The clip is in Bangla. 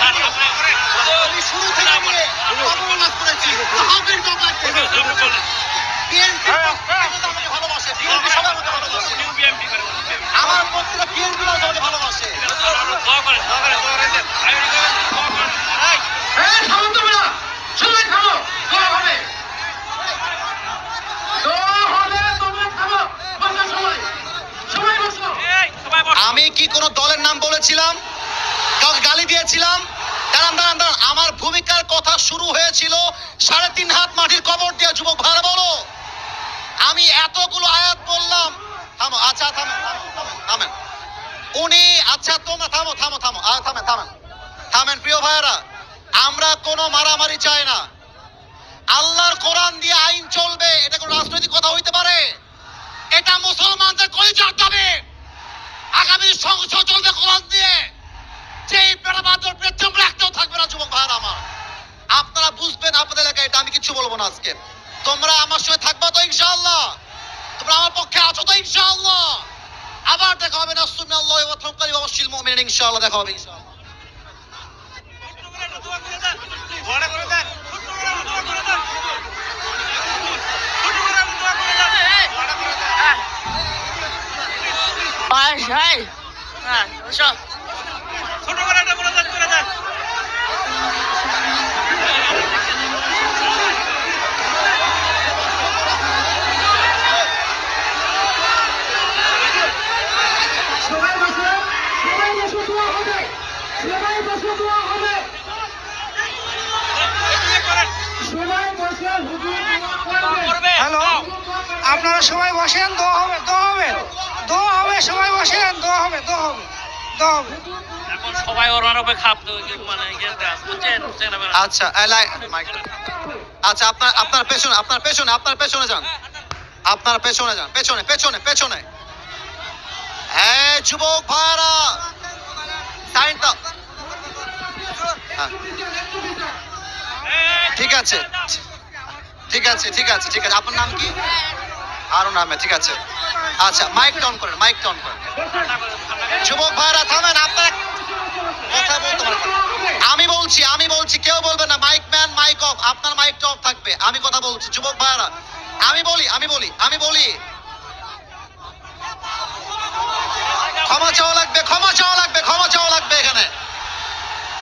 আমি শুরু থেকে নিয়ে অবমাননা করেছি। আহমেদ বাবাকে বিএনপি আমাকে ভালোবাসে, বিএনপি সবাই আমাকে ভালোবাসে, আমার প্রত্যেকটা বিএনপি আমাকে ভালোবাসে। সবাই খাবো, দোয়া হবে, দোয়া হবে, তোমরা খাবো, বসো সবাই, সবাই বসো। আমি কি কোন দলের নাম বলেছিলাম, কাউকে গালি দিয়েছিলাম? দাঁড়ান দাঁড়ান দাঁড়ান, আমার ভূমিকার কথা শুরু হয়েছিল 3.5 হাত মাটির কবর দিয়ে। যুবক ভাইরা বলো, আমি এতগুলো আয়াত বললাম। থামো, আচ্ছা থামেন থামেন উনি, আচ্ছা তোমরা থামো থামো থামো থামেন থামেন থামেন। প্রিয় ভাইয়েরা, আমরা কোনো মারামারি চাই না। আল্লাহর কোরআন দিয়ে আইন চলবে, এটা কোনো রাজনৈতিক কথা হইতে পারে? এটা মুসলমানদের কলিজার দাবি। আগামী সংসদ চলবে কোরআন দিয়ে। যেই পেরাবাদর পেছন রাখতেও থাকবে না। যুবক ভাইয়েরা আমার, আপনারা বুঝবেন আপনাদের এলাকায়, এটা আমি কিছু বলবো না আজকে। তোমরা আমার সঙ্গে থাকবা তো ইনশাআল্লাহ? তোমরা আমার পক্ষে আছো তো ইনশাআল্লাহ? আবার দেখা হবে না, সুন্নাল্লাহি ওয়া তাওয়াক্কালি ওয়া বাশশিরিল মুমিনিন। ইনশাআল্লাহ দেখা হবে ইনশাআল্লাহ। হ্যালো, আপনারা সবাই বসেন, দোয়া হবে, দোয়া হবে, দোয়া হবে, সবাই বসেন, দোয়া হবে, দোয়া হবে, দোয়া হবে। এখন সবাই ওনার উপরে খাপ মানে বুঝছেন? আচ্ছা আচ্ছা, আপনার পেছনে, আপনার পেছনে যান, আপনার পেছনে যান, পেছনে পেছনে পেছনে। হ্যাঁ যুবক ভাইরা, সাইন দাও। হ্যাঁ, ঠিক আছে ঠিক আছে ঠিক আছে ঠিক আছে। আপনার নাম কি? আরো নামে, ঠিক আছে। আচ্ছা, মাইক অন করেন, মাইক অন করেন। যুবক ভাইরা থামেন, আপনার কথা বলতে পারেন। আমি বলছি কেউ বলবে না মাইক ম্যান মাইক অফ। আপনার মাইকটা অফ থাকবে, আমি কথা বলছি। যুবক ভাইরা, আমি বলি ক্ষমা চাওয়া লাগবে, ক্ষমা চাওয়া লাগবে।